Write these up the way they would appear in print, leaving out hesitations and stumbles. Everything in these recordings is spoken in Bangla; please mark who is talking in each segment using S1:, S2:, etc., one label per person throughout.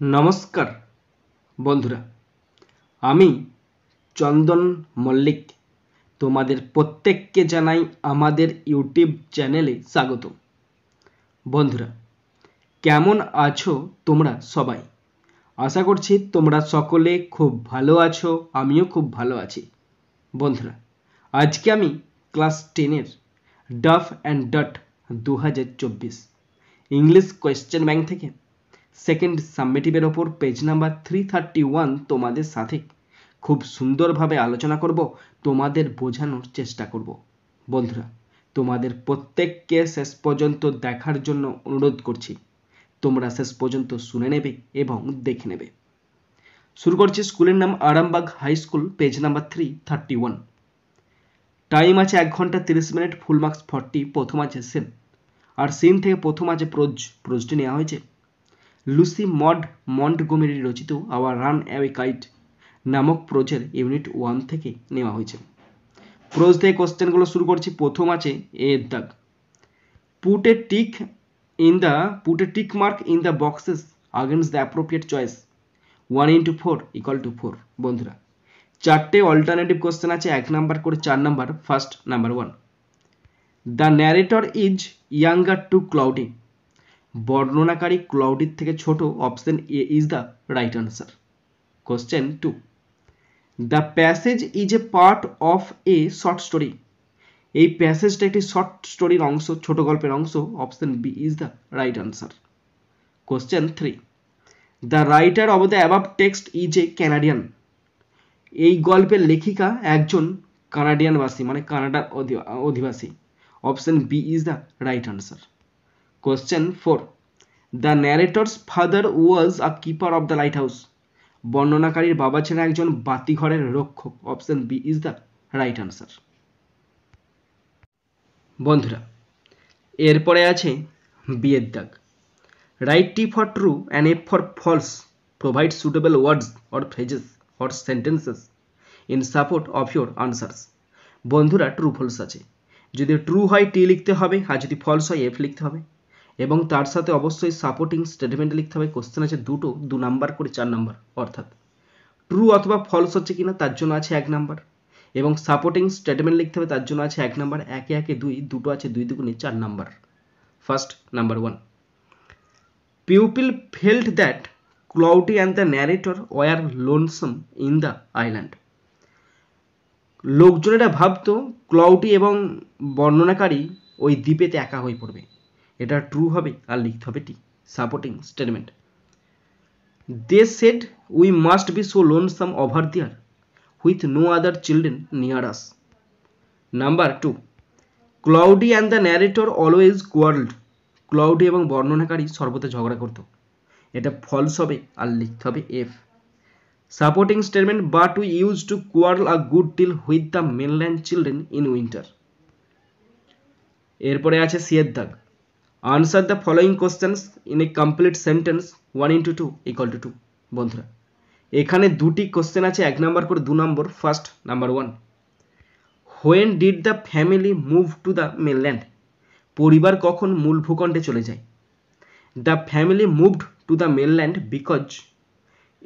S1: নমস্কার বন্ধুরা, আমি চন্দন মল্লিক তোমাদের প্রত্যেককে জানাই আমাদের ইউটিউব চ্যানেলে স্বাগত। বন্ধুরা, কেমন আছো তোমরা সবাই? আশা করছি তোমরা সকলে খুব ভালো আছো, আমিও খুব ভালো আছি। বন্ধুরা, আজকে আমি ক্লাস 10-এর Duff and Dutt 2024 English question bank থেকে সেকেন্ড সাবমিটিভের ওপর পেজ নাম্বার 331 তোমাদের সাথে খুব সুন্দরভাবে আলোচনা করব, তোমাদের বোঝানোর চেষ্টা করব। বন্ধুরা, তোমাদের প্রত্যেককে শেষ পর্যন্ত দেখার জন্য অনুরোধ করছি। তোমরা শেষ পর্যন্ত শুনে নেবে এবং দেখে নেবে। শুরু করছি। স্কুলের নাম Arambagh high school, page number 331। Time আছে 1 ঘন্টা 30 মিনিট, ফুল মার্কস 40। প্রথম আছে সিন, আর সিন থেকে প্রথম আছে প্রোজটি নেওয়া হয়েছে লুসি মড মন্টগোমেরি রচিত আওয়ার রান অ্যাওয়ে কাইট নামক প্রোজের ইউনিট 1 থেকে নেওয়া হয়েছে। প্রোজ থেকে কোশ্চেনগুলো শুরু করছি। প্রথম আছে এর দাগ। Put a tick mark in the boxes against the appropriate choice. 1 into 4 = 4। বন্ধুরা, চারটে অল্টারনেটিভ কোশ্চেন আছে, 1 নাম্বার করে 4 number. First number 1, the narrator is younger to Cloudy. বর্ণনাকারী ক্লাউডির থেকে ছোট। Option A is the right answer. Question 2, the passage is a part of a short story. এই প্যাসেজটা একটি শর্ট স্টোরির অংশ, ছোট গল্পের অংশ। Option B is the right answer. Question 3, the writer of the above text is a Canadian. এই গল্পের লেখিকা একজন কানাডিয়ানবাসী, মানে কানাডার অধিবাসী। Option B is the right answer. Question 4, the narrator's father was a keeper of the lighthouse. বর্ণনাকারীর বাবা ছিলেন একজন বাতিঘরের রক্ষক। Option B is the right answer. বন্ধুরা, এরপরে আছে বিয়ের দাগ। Write T for true and F for false. Provide suitable words or phrases or sentences in support of your answers. বন্ধুরা, ট্রু ফলস আছে। যদি ট্রু হয় টি লিখতে হবে, আর যদি ফলস হয় এফ লিখতে হবে, এবং তার সাথে অবশ্যই সাপোর্টিং স্টেটমেন্ট লিখতে হবে। কোশ্চেন আছে দুটো, 2 নাম্বার করে 4 নাম্বার। অর্থাৎ ট্রু অথবা ফলস হচ্ছে কিনা তার জন্য আছে 1 নাম্বার, এবং সাপোর্টিং স্টেটমেন্ট লিখতে হবে, তার জন্য আছে 1 নাম্বার। একে একে 2, দুটো আছে 2 দুগুণে 4 number. First number 1, pupil felt that Cloudy and the narrator were lonesome in the island. লোকজনেরা ভাবতো ক্লাউডি এবং বর্ণনাকারী ওই দ্বীপেতে একা হয়ে পড়বে। এটা ট্রু হবে, আর লিখতে হবে T, supporting statement. They said we must be so lonesome over there with no other children near us. Number 2, Cloudy and the narrator always quarrelled. Cloudy এবং বর্ণনাকারী সর্বদা ঝগড়া করত। এটা ফলস হবে, আর লিখতে হবে F. Supporting statement, but we use to quarrel a good deal with the mainland children in winter. এরপরে আছে সি এর দাগ। Answer the following questions in a complete sentence. 1 into 2 = 2। বন্ধুরা, এখানে দুটি কোশ্চেন আছে, 1 নাম্বার করে 2 number. First number 1, when did the family move to the mainland. পরিবার কখন মূল ভূখণ্ডে চলে যায়? The family moved to the mainland because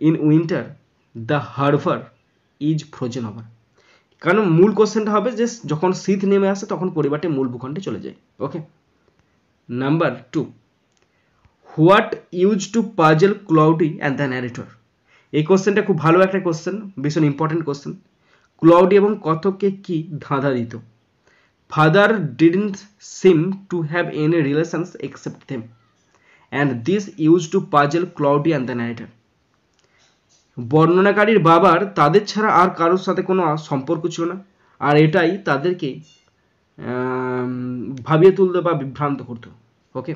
S1: in winter the harbour is frozen over. কারণ মূল কোশ্চেনটা হবে যে যখন শীত নেমে আসে তখন পরিবারটি মূল ভূখণ্ডে চলে যায়। Okay. Number 2, what use to puzzle Cloudy and the narrator. এই কোশ্চেনটা খুব ভালো একটা কোশ্চেন, ভীষণ ইম্পর্টেন্ট কোশ্চেন। ক্লাউডি এবং কথককে কি ধাঁধা দিত? Father didn't seem to have any relations except them, and this use to puzzle Cloudy and the narrator. বর্ণনাকারীর বাবার তাদের ছাড়া আর কারোর সাথে কোনো সম্পর্ক ছিল না, আর এটাই তাদেরকে ভাবিয়ে তুলতো বা বিভ্রান্ত করতো। ওকে।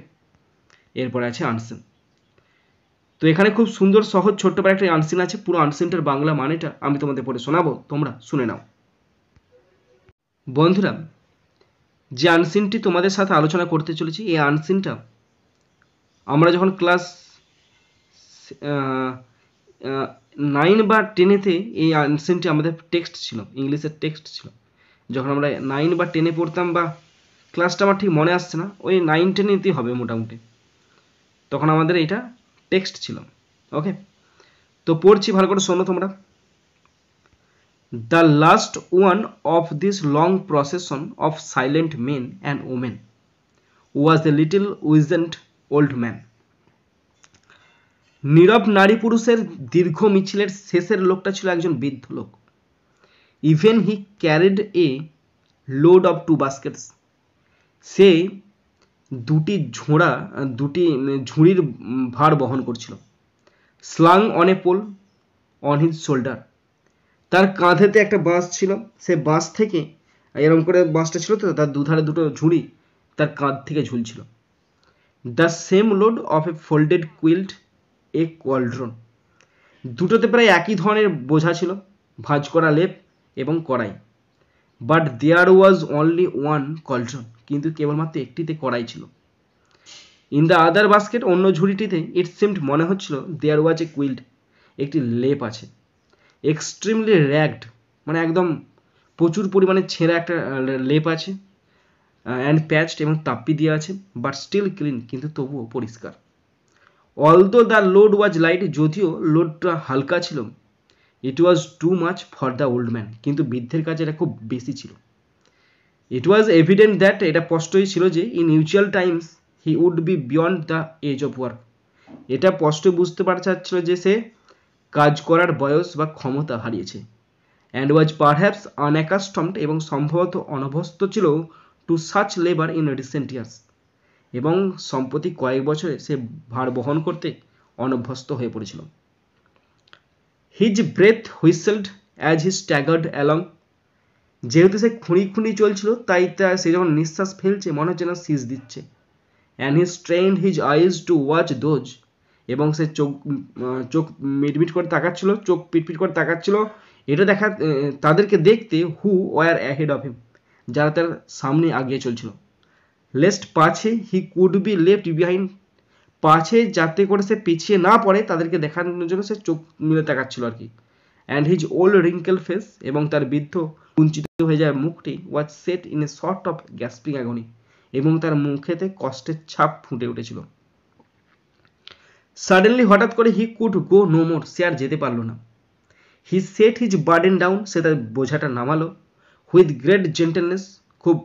S1: এরপরে আছে আনসিন। তো এখানে খুব সুন্দর সহজ ছোট্ট একটা আনসিন আছে। পুরো আনসিনটার বাংলা মানেটা আমি তোমাদের পড়ে শোনাবো, তোমরা শুনে নাও। বন্ধুরা, যে আনসিনটি তোমাদের সাথে আলোচনা করতে চলেছি, এই আনসিনটা আমরা যখন ক্লাস 9 বা 10-এতে এই আনসিনটি আমাদের টেক্সট ছিল, ইংলিশের টেক্সট ছিল। যখন আমরা 9 বা 10-এ পড়তাম, বা ক্লাসটা আমার ঠিক মনে আসছে না, ওই 9-10-এতেই হবে মোটামুটি, তখন আমাদের এটা টেক্সট ছিল। ওকে, তো পড়ছি, ভালো করে শোনো তোমরা। The last one of this long procession of silent men and women was a little wizened old man. নীরব নারী পুরুষের দীর্ঘ মিছিলের শেষের লোকটা ছিল একজন বৃদ্ধ লোক। Even he carried a load of 2 baskets. সে দুটি ঝুড়ির ভার বহন করছিল। Slung on a pole on his shoulder. তার কাঁধেতে একটা বাঁশ ছিল, সে বাঁশ থেকে এরকম করে বাঁশটা ছিল, তো তার দুধারে দুটো ঝুড়ি তার কাঁধ থেকে ঝুলছিল। The same load of a folded quilt a cauldron. দুটোতে প্রায় একই ধরনের বোঝা ছিল, ভাঁজ করা লেপ এবং কড়াই। But there was only one cauldron, কিন্তু কেবলমাত্র একটিতে কড়াই ছিল। ইন দ্য আদার বাস্কেট, অন্য ঝুড়িটিতে, ইট সিমড, মনে হচ্ছিল, দেয়ার ওয়াজ এ কুইল্ট, একটি লেপ আছে। এক্সট্রিমলি র্যাগড, মানে একদম প্রচুর পরিমাণে ছেঁড়া একটা লেপ আছে, অ্যান্ড প্যাচড, এবং তাপ্পি দিয়ে আছে। বাট স্টিল ক্লিন, কিন্তু তবুও পরিষ্কার। Although the load was light, যদিও লোডটা হালকা ছিল, it was too much for the old man, কিন্তু বৃদ্ধের কাছে এটা খুব বেশি ছিল। ইট ওয়াজ এভিডেন্ট দ্যাট, এটা স্পষ্টই ছিল যে, in usual times he would be beyond the edge of work. এটা স্পষ্টই বুঝতে পারা যাচ্ছিল যে সে কাজ করার বয়স বা ক্ষমতা হারিয়েছে। অ্যান্ড ওয়াজ পারহ্যাপস আনঅ্যাকাস্টমড, এবং সম্ভবত অনভ্যস্ত ছিল, two such labour in recent years, এবং সম্প্রতি কয়েক বছরে সে ভার বহন করতে অনভ্যস্ত হয়ে পড়েছিল। His breath whistled as he staggered along. যেহেতু সে খুঁড়ি চলছিল, তাই সে যখন নিঃশ্বাস ফেলছে মনে হচ্ছে না শীষ দিচ্ছে। And he strained his eyes to watch those, এবং সে চোখ মিটমিট করে তাকাচ্ছিল, চোখ পিটপিট করে তাকাচ্ছিল, এটা তাদেরকে দেখতে, who were ahead of him, যারা তার সামনে আগিয়ে চলছিল। লেস্ট পাছে he could be left behind, পাছে যাতে করে সে পিছিয়ে না পড়ে, তাদেরকে দেখানোর জন্য সে চোখ মিলে তাকাচ্ছিল আর কি। And his old wrinkle face, এবং তার বৃদ্ধ কুঞ্চিত হয়ে যায় মুখটি, was set in a sort of gasping অ্যাগনি, এবং তার মুখেতে কষ্টের ছাপ ফুটে উঠেছিল। সাডেনলি, হঠাৎ করে, he could go no more, সে আর যেতে পারল না। হি সেট হিজ বার্ডেন ডাউন, সে তার বোঝাটা নামালো। উইথ গ্রেট জেন্টেলনেস, খুব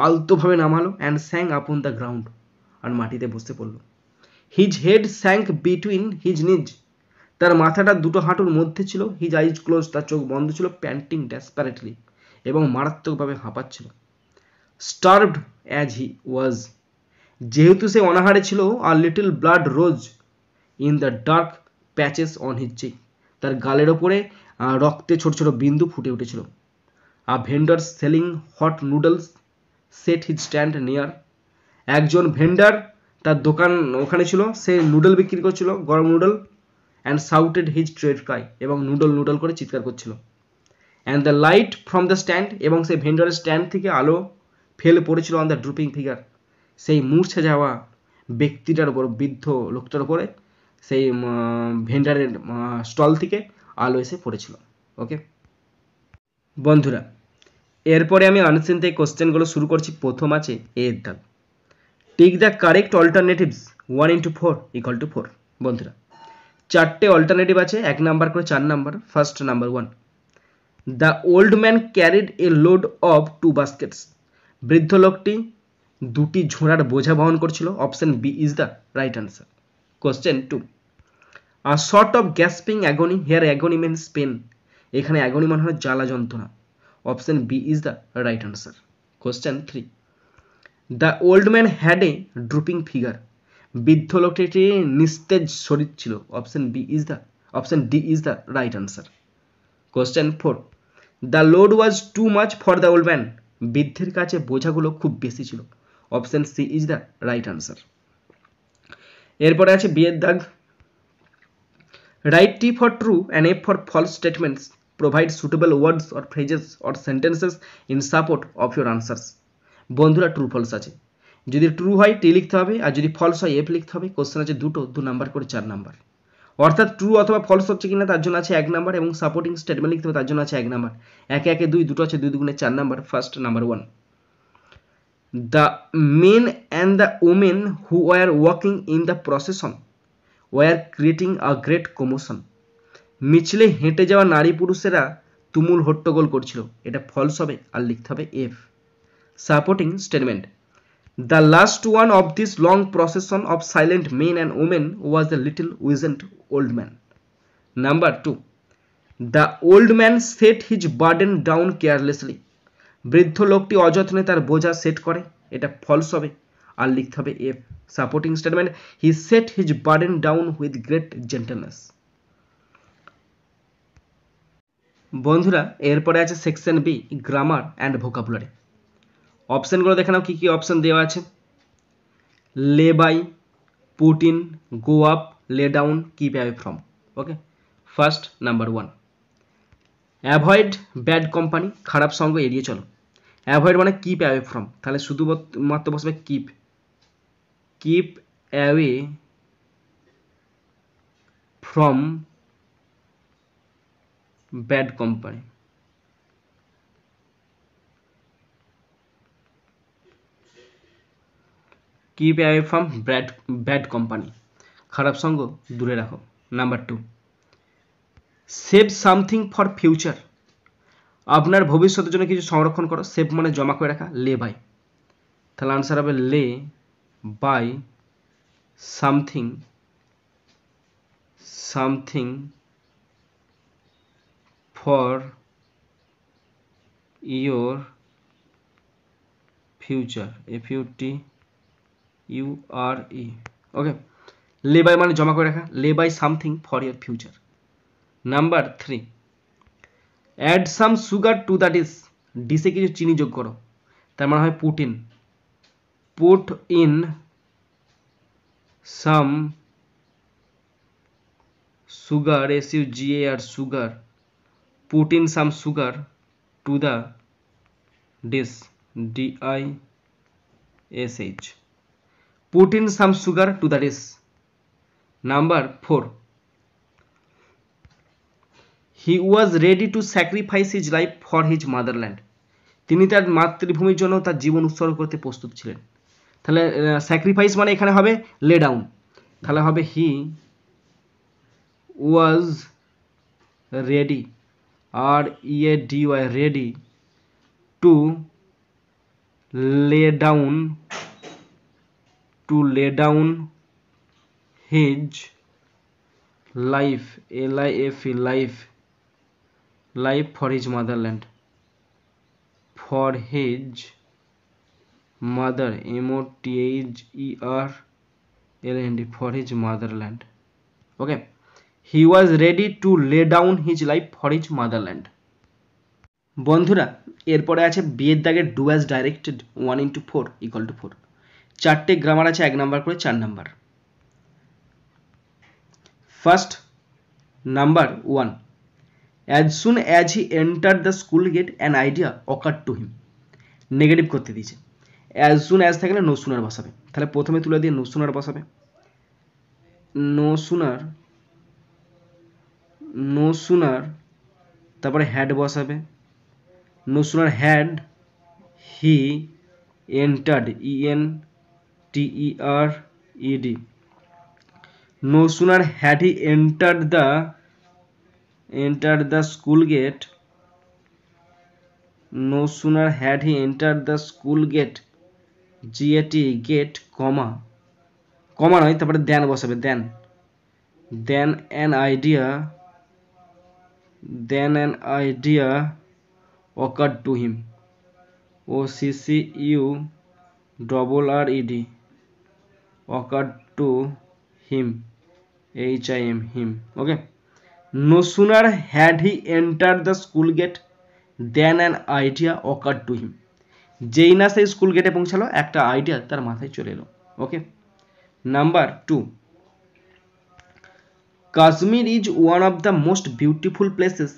S1: আলতোভাবে নামালো। অ্যান্ড স্যাং আপন দ্য গ্রাউন্ড, আর মাটিতে বসতে পড়ল। His head sank between his নিজ, তার মাথাটা দুটো হাঁটুর মধ্যে ছিল। হিজ আইজ ক্লোজ, তার চোখ বন্ধ ছিল। প্যান্টিং ডেসপারেটলি, এবং মারাত্মকভাবে হাঁপাচ্ছিল। স্টার্ভড অ্যাজ হি ওয়াজ, যেহেতু সে অনাহারে ছিল, আর little blood rose in the dark patches on his cheek, তার গালের ওপরে রক্তে ছোট ছোট বিন্দু ফুটে উঠেছিল। A vendor selling hot noodles set his stand near, একজন ভেন্ডার, তার দোকান ওখানে ছিল, সে নুডল বিক্রি করছিল, গরম noodle. And shouted his trade cry, এবং নুডল করে চিৎকার করছিল। And the light from the stand, এবং সেই ভেন্ডারের স্ট্যান্ড থেকে আলো ফেলে পড়েছিল অন দ্য ড্রুপিং ফিগার, সেই মূর্ছে যাওয়া ব্যক্তিটার উপর, বৃদ্ধ লোকটার উপরে, সেই ভেন্ডারের স্টল থেকে আলো এসে পড়েছিল। ওকে বন্ধুরা, এরপরে আমি আনসিন থেকে কোশ্চেনগুলো শুরু করছি। প্রথম আছে এর দাগ। Tick the correct alternatives 1 into 4 = 4। বন্ধুরা, চারটে অল্টারনেটিভ আছে, 1 নাম্বার করে 4 number. First number 1, the old man carried a load of 2 baskets. বৃদ্ধ লোকটি দুটি ঝোড়ার বোঝা বহন করছিল। Option B is the right answer. Question 2, a short of gasping agony, here agony means pain, এখানে অ্যাগনি মানে হয় জ্বালা যন্ত্রণা। Option B is the right answer. Question 3, the old man had a drooping figure. বৃদ্ধ লোকটি নিস্তেজ শরীর ছিল। Option D is the right answer. Question 4, the load was too much for the old man. বৃদ্ধের কাছে বোঝাগুলো খুব বেশি ছিল। Option C is the right answer. এরপরে আছে বি এর দাগ। Write T for true and F for false statements, provide suitable words or phrases or sentences in support of your answers. বন্ধুরা, ট্রু ফলস আছে। যদি ট্রু হয় টি লিখতে হবে, আর যদি ফলস হয় এফ লিখতে হবে। কোশ্চেন আছে দুটো, 2 নাম্বার করে 4 নাম্বার। অর্থাৎ ট্রু অথবা ফলস হচ্ছে কিনা তার জন্য আছে 1 নাম্বার, এবং সাপোর্টিং স্টেটমেন্ট লিখতে হবে তার জন্য আছে 1 নাম্বার। একে একে 2, দুটো আছে 2 দুগুণে 4 number. First number 1, the men and the women who were walking in the procession were creating a great commotion. মিছিলে হেঁটে যাওয়া নারী পুরুষেরা তুমুল হট্টগোল করছিল। এটা ফলস হবে আর লিখতে হবে F. Supporting statement, the last one of this long procession of silent men and women was a little wizened old man. Number 2, the old man set his burden down carelessly. বৃদ্ধ লোকটি অযত্নে তার বোঝা সেট করে। এটা ফলস হবে আর লিখতে হবে F. Supporting statement, he set his burden down with great gentleness. বন্ধুরা এরপরে আছে section B, grammar and vocabulary. অপশনগুলো দেখে নাও কি কি অপশন দেওয়া আছে। Lay by, put in, go up, lay down, keep away from. Okay, first number 1, avoid bad company, খারাপ সঙ্গ এড়িয়ে চলো। অ্যাভয়েড মানে কিপ অ্যাওয়ে ফ্রম, তাহলে শুধুমাত্র বসবে keep, keep away from bad company. Keep away from bad company, খারাপ সঙ্গ দূরে রাখো। Number 2, save something for future, আপনার ভবিষ্যতের জন্য কিছু সংরক্ষণ করো। সেভ মানে জমা করে রাখা। লে বাই, তাহলে আনসার হবে lay by something for your future, FUTURE। Okay, lay by মানে জমা করে রাখা। Lay by something for your future. Number 3, add some sugar to the dish, ডিশে কিছু চিনি যোগ করো। তার মানে হয় put in some sugar, SUGAR, sugar, put in some sugar to the dish, DISH, put in some sugar to the dish. Number 4, he was ready to sacrifice his life for his motherland, তিনি তার মাতৃভূমির জন্য তার জীবন উৎসর্গ করতে প্রস্তুত ছিলেন। তাহলে স্যাক্রিফাইস মানে এখানে হবে লে ডাউন, তাহলে হবে he was ready, READY, ready to lay down his life, life for his motherland, for his mother, MOTHERLAND, for his motherland. Okay, he was ready to lay down his life for his motherland. বন্ধুরা এরপরে আছে বিয়ের দাগের ডু অ্যাজ ডাইরেক্টেড 1/4 = 4। চারটে গ্রামার আছে 1 নাম্বার করে 4 number. First number 1, as soon as he enter the school gate an idea occur to him. Negative করতে দিয়েছে। অ্যাজ সুন অ্যাজ থাকলে নো সুনার বসাবে, তাহলে প্রথমে তুলে দিয়ে নো সুনার বসাবে। নো সুনার তারপরে হ্যাড বসাবে। No sooner had he entered, ENTERED. No sooner had he entered the school gate. No sooner had he entered the school gate, gate, comma নয়, তারপরে দেন বসাবে। then an idea occurred to him, OCCURRED, occurred to him, him. Okay, no sooner had he entered the school gate than an idea occurred to him. যেই না সেই স্কুল গেটে পৌঁছালো একটা আইডিয়া তার মাথায় চলে এলো। Okay, number 2, Kashmir is one of the most beautiful places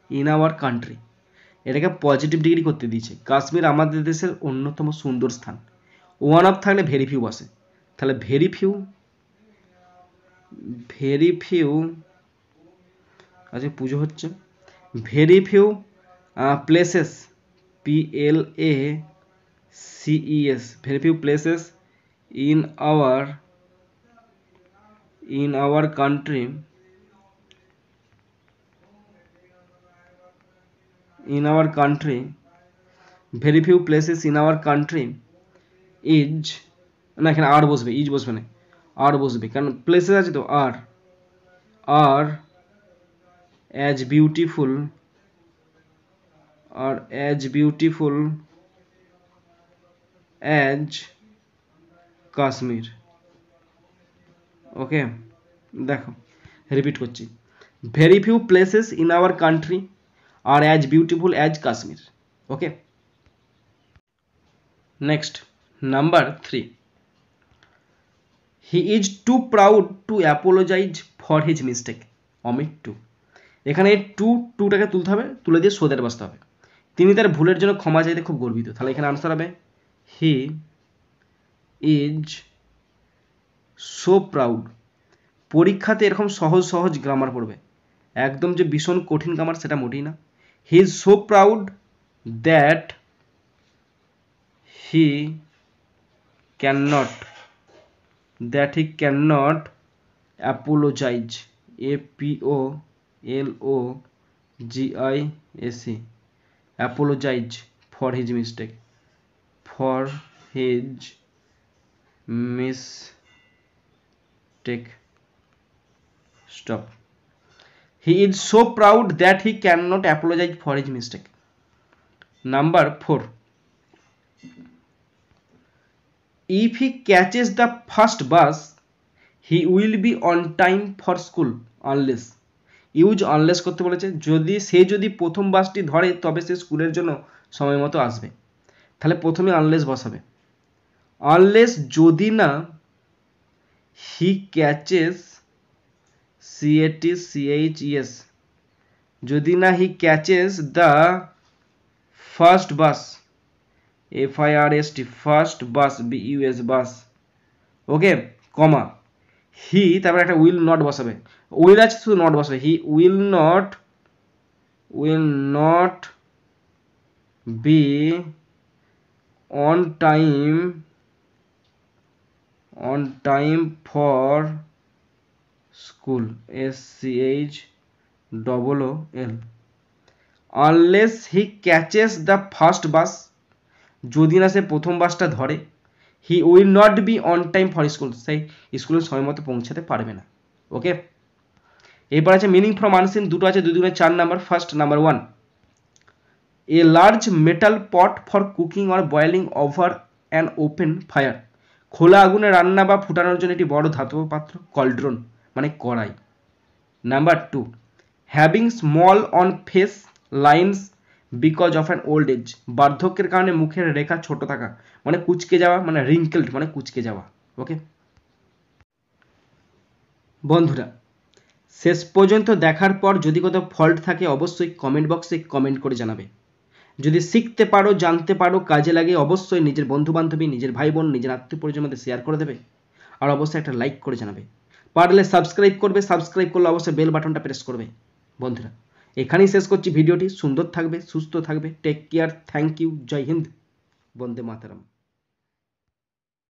S1: in our country. এটাকে পজিটিভ ডিগ্রি করতে দিয়েছে। কাশ্মীর আমাদের দেশের অন্যতম সুন্দর স্থান। ওয়ান অফ থাকলে ভেরি ফিউ বসে, তাহলে ভেরি ফিউ আচ্ছা পুজো হচ্ছে। Very few places, PLACES, very few places in in our country very few places in our country is না এখানে আর বসবে ইজ বসবে না আর বসবে কারণ প্লেসেস আছে তো আর as beautiful as কাশ্মীর ওকে দেখো রিপিট করছি very few places in our country are as beautiful as Kashmir okay next number 3 he is too proud to apologize for his mistake omit to এখানে টুটাকে তুলতে হবে তুলে দিয়ে সোদের বসতে হবে তিনি তার ভুলের জন্য ক্ষমা চাইতে খুব গর্বিত তাহলে এখানে আনসার হবে হি ইজ সো প্রাউড পরীক্ষাতে এরকম সহজ সহজ গ্রামার পড়বে একদম যে ভীষণ কঠিন গ্রামার সেটা মোটেই না he is so proud that he cannot apologise APOLOGISE apologize for his mistake stop he is so proud that he cannot apologize for his mistake number 4 if he catches the first bus he will be on time for school unless use unless করতে বলেছে যদি প্রথম বাসটি ধরে তবে সে স্কুলের জন্য সময় মতো আসবে তাহলে প্রথমে আনলেস বসাবে আনলেস যদি না হি ক্যাচেস CATCHES যদি না he catches the first bus FIRST first bus BUS bus okay comma he তারপরে একটা উইল নট বসাবে উইল আছে শুধু নট বসাবে he will not be on time for school SCHOOL unless he catches the first bus যদি না সে প্রথম বাসটা ধরে he will not be on time for school সেই স্কুলের সময় মতো পৌঁছাতে পারবে না ওকে এরপর আছে মিনিং ফ্রম আনসিন দুটো আছে 2 2 4 number first number 1 a large metal pot for cooking or boiling over an open fire খোলা আগুনে রান্না বা ফুটানোর জন্য একটি বড় ধাতব পাত্র কলড্রন মানে কড়াই number 2 having small on face lines because of an old age বার্ধক্যের কারণে মুখের রেখা ছোট থাকা মানে কুচকে যাওয়া মানে রিঙ্কেলড মানে কুচকে যাওয়া ওকে বন্ধুরা শেষ পর্যন্ত দেখার পর যদি কোথাও ফল্ট থাকে অবশ্যই কমেন্ট বক্সে কমেন্ট করে জানাবে যদি শিখতে পারো জানতে পারো কাজে লাগে অবশ্যই নিজের বন্ধু বান্ধবী নিজের ভাই বোন নিজের আত্মীয় পরিজনের মধ্যে শেয়ার করে দেবে আর অবশ্যই একটা লাইক করে জানাবে পারলে সাবস্ক্রাইব করবে সাবস্ক্রাইব করলে অবশ্যই বেল বাটনটা প্রেস করবে বন্ধুরা এখানেই শেষ করছি ভিডিওটি সুন্দর থাকবে সুস্থ থাকবে take care thank you Jai Hind Bande Mataram